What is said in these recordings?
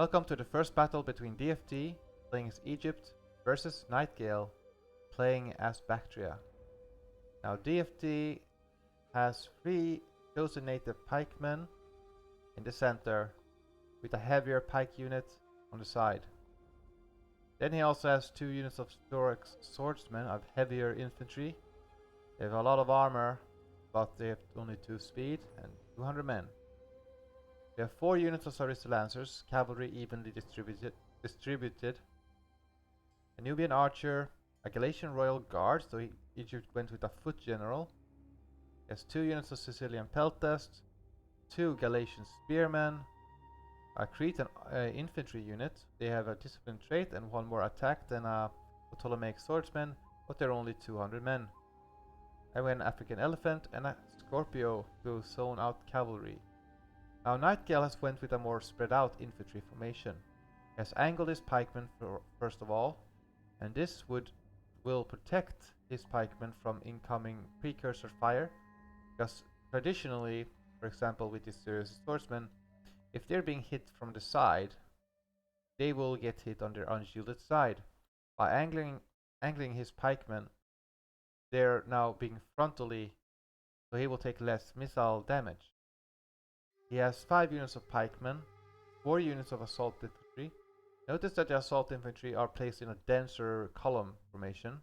Welcome to the first battle between Dfth, playing as Egypt, versus Nightingale, playing as Bactria. Now Dfth has 3 chosen native pikemen in the center, with a heavier pike unit on the side. Then he also has 2 units of Thorax swordsmen of heavier infantry. They have a lot of armor, but they have only 2 speed and 200 men. We have 4 units of Sarissa Lancers, cavalry evenly distributed. A Nubian archer, a Galatian royal guard, so Egypt went with a foot general. He has 2 units of Sicilian peltast, 2 Galatian spearmen, a Cretan infantry unit. They have a discipline trait and 1 more attack than a Ptolemaic swordsman, but they're only 200 men. And we have an African elephant and a Scorpio to zone out cavalry. Now Nightingale has went with a more spread out infantry formation. He has angled his pikemen first of all, and this will protect his pikemen from incoming precursor fire, because traditionally, for example with these serious swordsmen, if they're being hit from the side, they will get hit on their unshielded side. By angling his pikemen, they're now being frontally, so he will take less missile damage. He has 5 units of pikemen, 4 units of assault infantry. Notice that the assault infantry are placed in a denser column formation.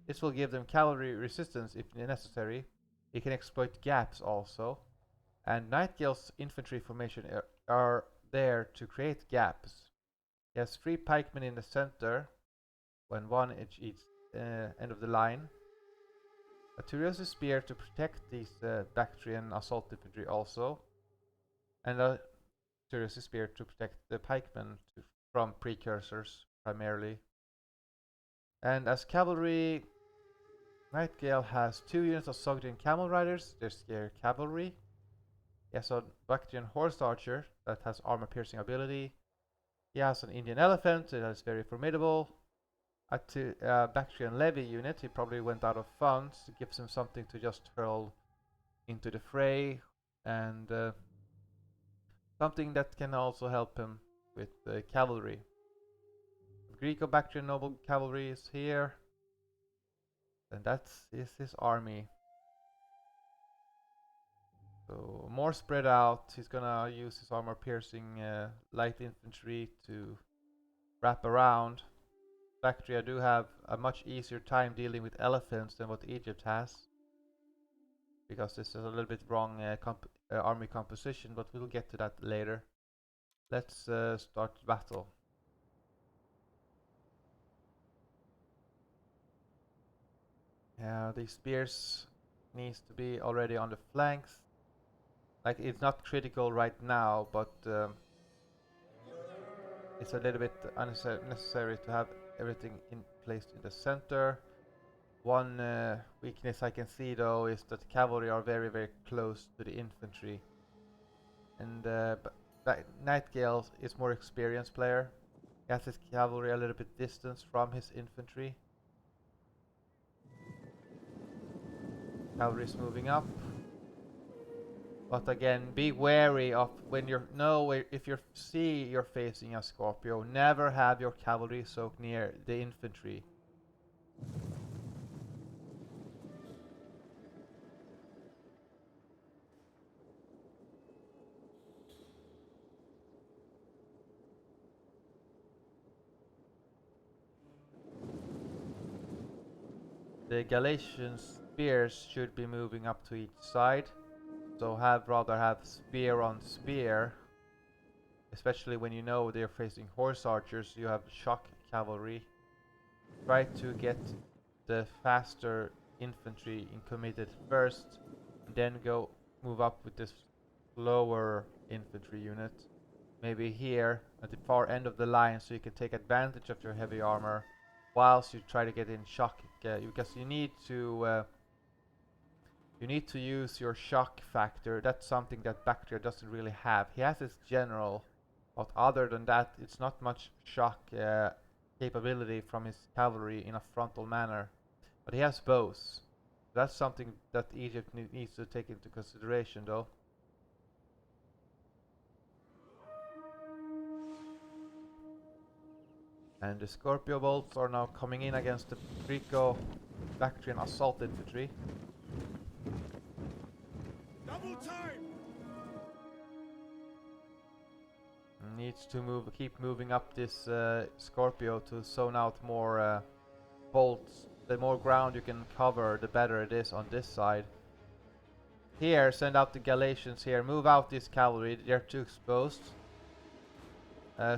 This will give them cavalry resistance if necessary. He can exploit gaps also. And Nightingale's infantry formation are there to create gaps. He has 3 pikemen in the center, when 1 at each end of the line. A Turio's spear to protect these Bactrian assault infantry also. And a Turio's spear to protect the pikemen from precursors primarily. And as cavalry, Nightingale has 2 units of Sogdian camel riders. They're scare cavalry. He has a Bactrian horse archer that has armor piercing ability. He has an Indian elephant that is very formidable. A Bactrian levy unit. He probably went out of funds. It gives him something to just hurl into the fray, and something that can also help him with cavalry. Greco-Bactrian noble cavalry is here, and that is his army. So more spread out. He's gonna use his armor piercing light infantry to wrap around. Bactria do have a much easier time dealing with elephants than what Egypt has, because this is a little bit wrong army composition, but we'll get to that later. Let's start the battle. Yeah, these spears needs to be already on the flanks. Like, it's not critical right now, but it's a little bit necessary to have everything placed in the center. One weakness I can see though is that cavalry are very, very close to the infantry. And Nightingale is more experienced player. He has his cavalry a little bit distance from his infantry. Cavalry is moving up. But again, be wary of when if you see you're facing a Scorpio, never have your cavalry so near the infantry. The Galatian spears should be moving up to each side. So rather have spear on spear, especially when you know they're facing horse archers. You have shock cavalry. Try to get the faster infantry committed first, and then move up with this slower infantry unit. Maybe here at the far end of the line, so you can take advantage of your heavy armor whilst you try to get in shock, because you need to use your shock factor. That's something that Bactria doesn't really have. He has his general, but other than that, it's not much shock capability from his cavalry in a frontal manner. But he has bows. That's something that Egypt needs to take into consideration though. And the Scorpio bolts are now coming in against the Trico Bactrian assault infantry. Double time. Needs to keep moving up this Scorpio to zone out more bolts. The more ground you can cover, the better it is on this side. Here, send out the Galatians here. Move out this cavalry, they're too exposed.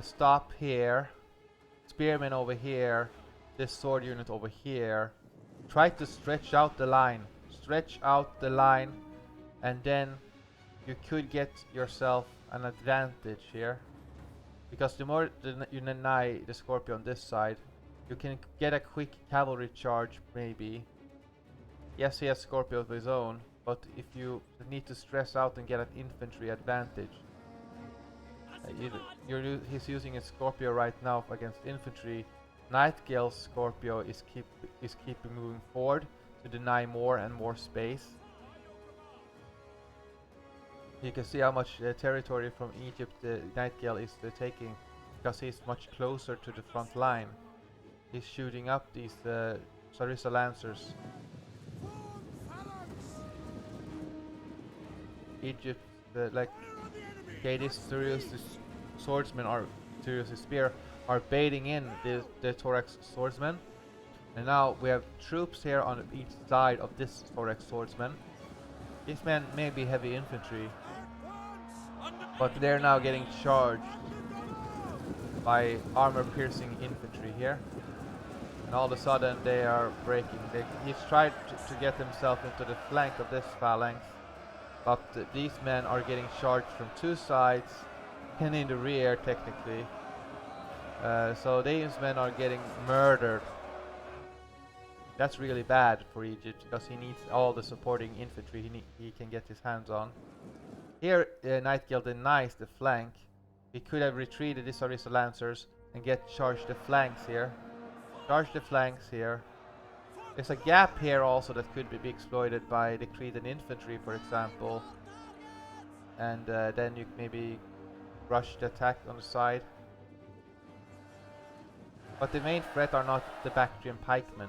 Stop here. Spearmen over here. This sword unit over here. Try to stretch out the line. Stretch out the line, and then you could get yourself an advantage here. Because the more you deny the Scorpio on this side, you can get a quick cavalry charge maybe. Yes, he has Scorpio of his own, but if you need to stress out and get an infantry advantage, he's using a Scorpio right now against infantry. Nightingale's Scorpio is keeping moving forward to deny more and more space. You can see how much territory from Egypt Nightingale is taking, because he's much closer to the front line. He's shooting up these Sarissa Lancers. Egypt, okay, these Sirius swordsmen are Sirius spear are baiting in the Thorax swordsmen, and now we have troops here on each side of this Thorax swordsman. These men may be heavy infantry, but they're now getting charged by armor-piercing infantry here, and all of a sudden they are breaking. He's tried to get himself into the flank of this phalanx, but these men are getting charged from two sides and in the rear technically. So these men are getting murdered. That's really bad for Egypt, because he needs all the supporting infantry he can get his hands on. Here Nightingale denies the flank. He could have retreated his Sarissa Lancers and charged the flanks here. Charge the flanks here. There's a gap here also that could be exploited by the Cretan infantry, for example. And then you maybe rush the attack on the side. But the main threat are not the Bactrian pikemen.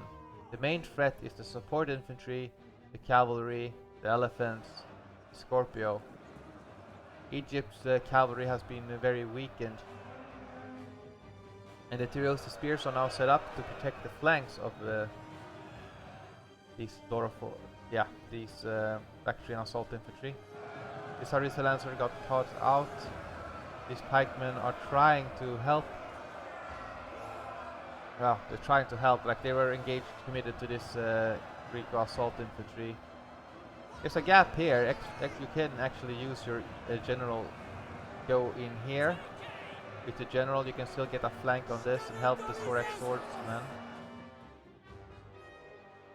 The main threat is the support infantry, the cavalry, the elephants, the Scorpio. Egypt's cavalry has been very weakened, and the Tyreosi spears are now set up to protect the flanks of these Bactrian assault infantry. The Sarissa Lancer got caught out. These pikemen are trying to help. Well, they're trying to help, like they were engaged, committed to this Greek assault infantry. There's a gap here. You can actually use your general. Go in here. With the general, you can still get a flank on this and help the Thorax swordsmen.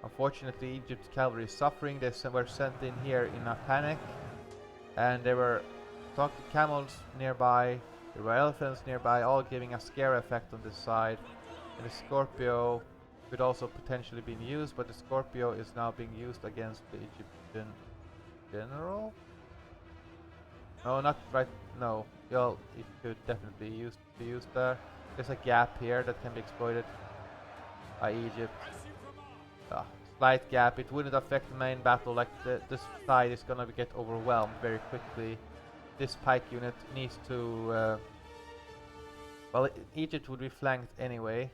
Unfortunately, Egypt's cavalry is suffering. They were sent in here in a panic, and there were camels nearby. There were elephants nearby, all giving a scare effect on this side. And the Scorpio could also potentially be used, but the Scorpio is now being used against the Egyptian general? No, not right. No. Well, it could definitely be used there. There's a gap here that can be exploited by Egypt. Slight gap. It wouldn't affect the main battle. Like this side is gonna get overwhelmed very quickly. This pike unit needs to. Well, Egypt would be flanked anyway.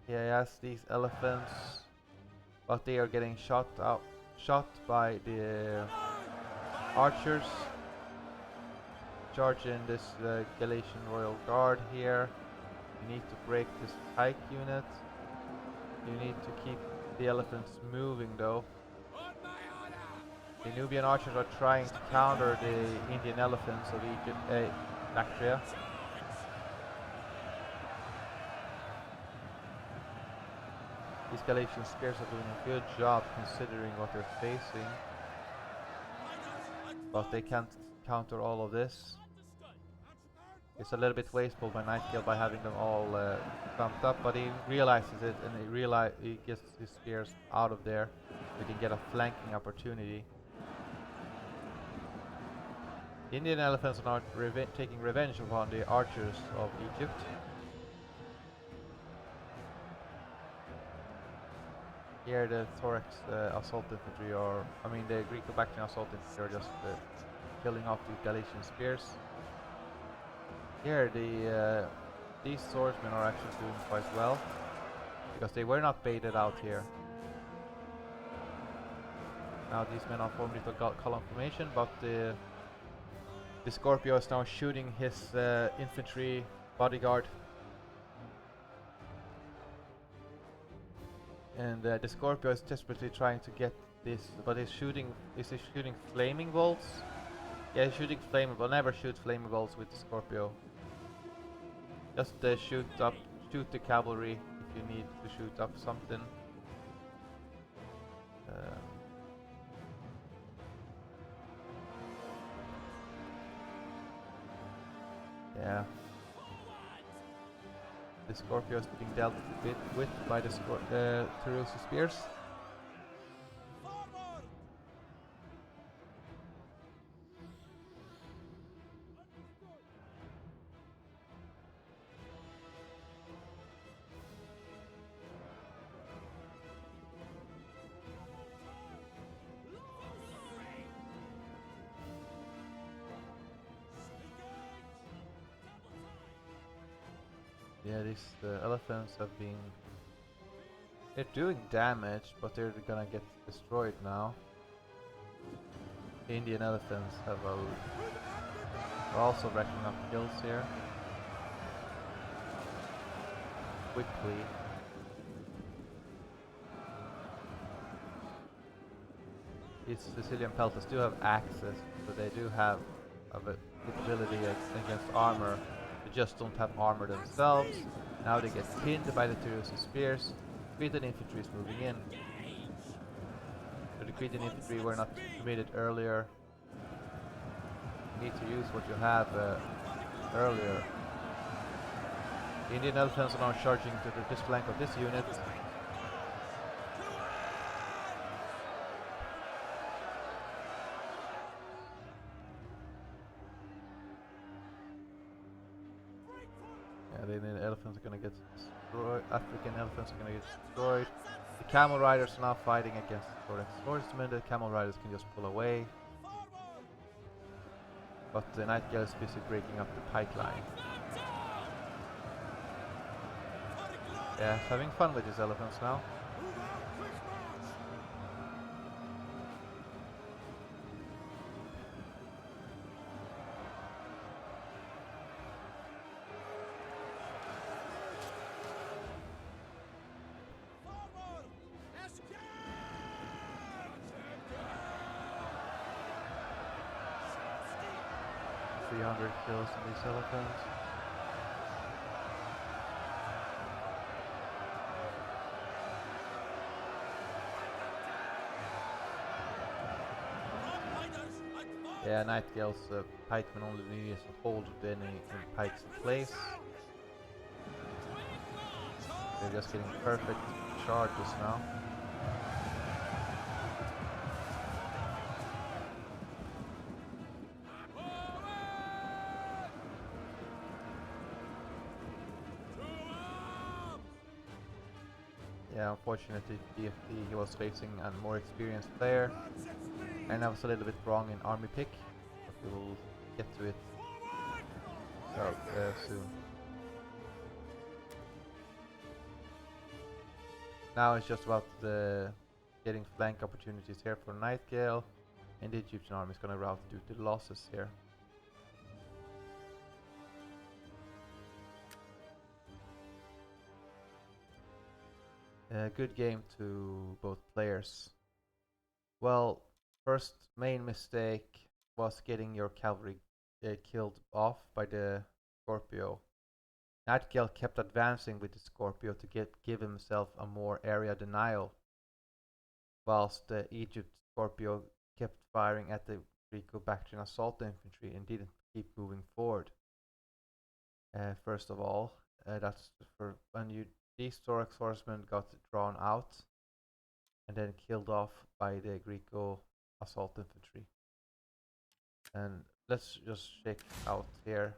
Yeah, yes, these elephants, but they are getting shot by the archers. Charge in this Galatian Royal Guard here. You need to break this pike unit. You need to keep the elephants moving though. The Nubian archers are trying to counter the Indian elephants of Egypt, Bactria. These Galatian spears are doing a good job considering what they're facing. But they can't counter all of this. It's a little bit wasteful by Nightingale by having them all pumped up, but he realizes it and he gets his spears out of there. We can get a flanking opportunity. The Indian elephants are not taking revenge upon the archers of Egypt. Here the Thorax assault infantry, or I mean the Greco-Bactrian assault infantry, are just killing off the Galician spears. Here these swordsmen are actually doing quite well because they were not baited out here. Now these men are formed into column formation, but the Scorpio is now shooting his infantry bodyguard. And the Scorpio is desperately trying to get this, but he's shooting. Is he shooting flaming bolts? Yeah, he's shooting flaming, but never shoot flaming bolts with the Scorpio. Just shoot the cavalry if you need to shoot up something. Yeah. The Scorpio is being dealt a bit with by the Terusa spears. Yeah, these elephants have been... They're doing damage, but they're gonna get destroyed now. The Indian elephants are also racking up kills here. Quickly. These Sicilian pelters do have axes, so they do have a ability against armor. They just don't have armor themselves. Now they get pinned by the Terusa spears. Cretan infantry is moving in. So the Cretan infantry were not committed earlier. You need to use what you have earlier. The Indian elephants are now charging to this flank of this unit. The Indian elephants are gonna get destroyed. African elephants are gonna get destroyed. The camel riders are now fighting against the Thorax swordsmen. The camel riders can just pull away. But the Nightingale is busy breaking up the pike line. Yeah, having fun with these elephants now. Kills in these elephants. Yeah, Nightingale's pikemen only needs to hold any pikes in place. They're just getting perfect charges now. Yeah, unfortunately, Dfth, he was facing a more experienced player, and I was a little bit wrong in army pick, but we will get to it soon. Now it's just about getting flank opportunities here for Nightingale, and the Egyptian army is going to rout due to the losses here. Good game to both players. Well, first main mistake was getting your cavalry killed off by the Scorpio. Nightingale kept advancing with the Scorpio to give himself a more area denial, whilst the Egypt Scorpio kept firing at the Greco-Bactrian assault infantry and didn't keep moving forward. First of all, that's for when these Thorax horsemen got drawn out and then killed off by the Greco assault infantry. And let's just check out here.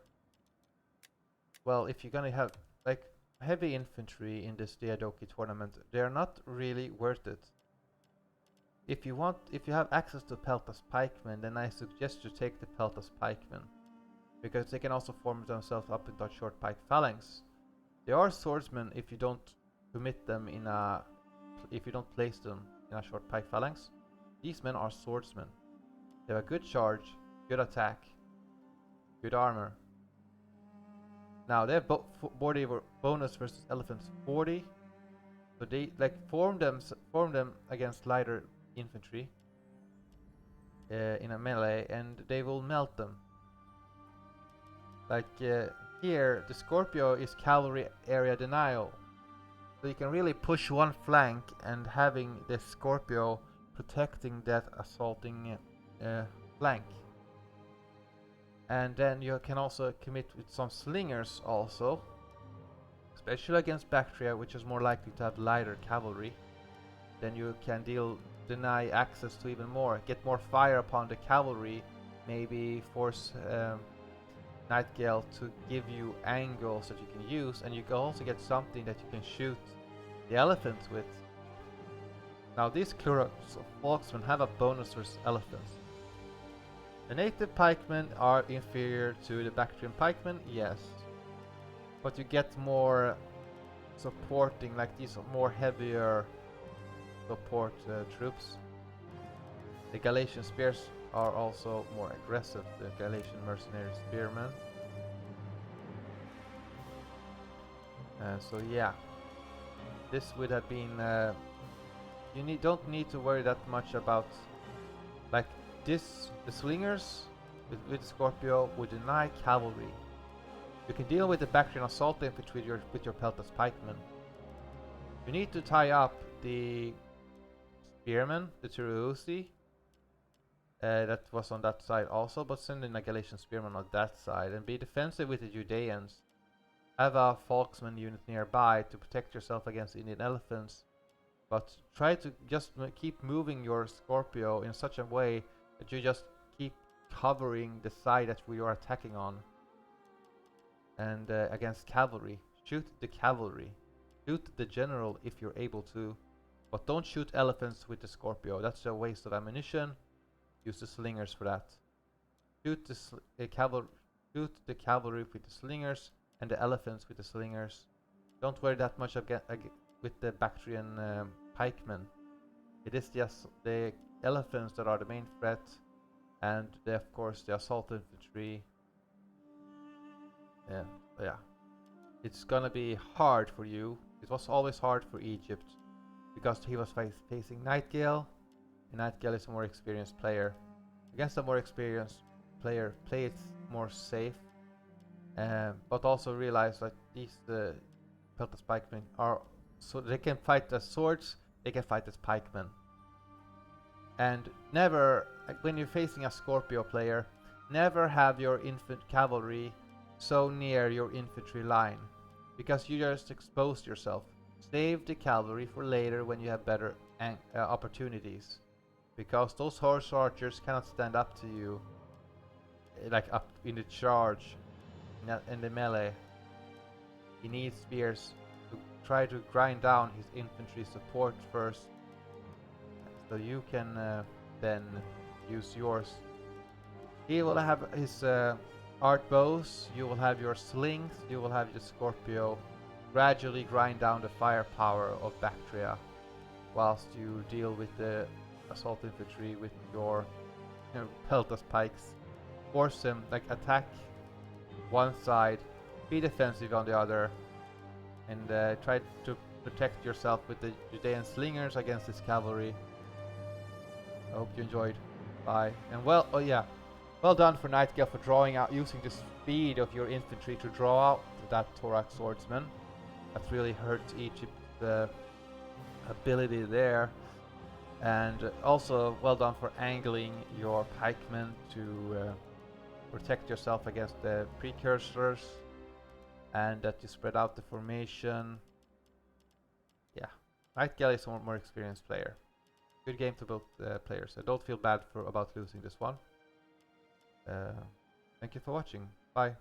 Well, if you're gonna have, like, heavy infantry in this Diadochi tournament, they are not really worth it. If you have access to Peltas pikemen, then I suggest you take the Peltas pikemen, because they can also form themselves up into a short pike phalanx. They are swordsmen if you don't commit them if you don't place them in a short pike phalanx. These men are swordsmen. They have a good charge, good attack, good armor. Now they have body bonus versus elephants 40, so they like form them against lighter infantry in a melee, and they will melt them. Like here, the Scorpio is cavalry area denial, so you can really push one flank and having the Scorpio protecting that assaulting flank. And then you can also commit with some slingers also, especially against Bactria, which is more likely to have lighter cavalry. Then you can deny access to even more, get more fire upon the cavalry, maybe force Nightingale to give you angles that you can use, and you can also get something that you can shoot the elephants with. Now these Kluros of Volksmen have a bonus versus elephants. The native pikemen are inferior to the Bactrian pikemen, yes. But you get more supporting, like these more heavier support troops. The Galatian spears are also more aggressive, the Galatian mercenary spearmen. So yeah, this would have been. You don't need to worry that much about, like this. The slingers with Scorpio would deny cavalry. You can deal with the Bactrian assault infantry with your Peltas pikemen. You need to tie up the spearmen, the Turuusi. That was on that side also, but send in a Galatian spearman on that side and be defensive with the Judeans. Have a Volksman unit nearby to protect yourself against Indian elephants, but try to just keep moving your Scorpio in such a way that you just keep covering the side that we are attacking on. And against cavalry, shoot the cavalry, shoot the general if you're able to, but don't shoot elephants with the Scorpio. That's a waste of ammunition. Use the slingers for that. Shoot the cavalry with the slingers and the elephants with the slingers. Don't worry that much with the Bactrian pikemen. It is just the elephants that are the main threat, and of course the assault infantry. Yeah, it's gonna be hard for you. It was always hard for Egypt because he was facing Nightingale, and Nightingale is a more experienced player. Against a more experienced player, play it more safe, but also realize that these Peltas pikemen are so they can fight as swords, they can fight as pikemen. And never, when you're facing a Scorpio player, never have your cavalry so near your infantry line, because you just exposed yourself. Save the cavalry for later when you have better opportunities, because those horse archers cannot stand up to you, like up in the charge, in the melee. He needs spears to try to grind down his infantry support first, so you can then use yours. He will have his art bows, you will have your slings, you will have your Scorpio gradually grind down the firepower of Bactria, whilst you deal with the assault infantry with your Peltas pikes. Force them, like attack one side, be defensive on the other, and try to protect yourself with the Judean slingers against this cavalry. I hope you enjoyed. Bye. And well done for Nightingale for drawing out, using the speed of your infantry to draw out that Thorax swordsman. That really hurt Egypt's ability there. And also well done for angling your pikemen to protect yourself against the precursors, and that you spread out the formation. Yeah, Nightingale is a more experienced player. Good game to both players. I don't feel bad about losing this one. Thank you for watching. Bye.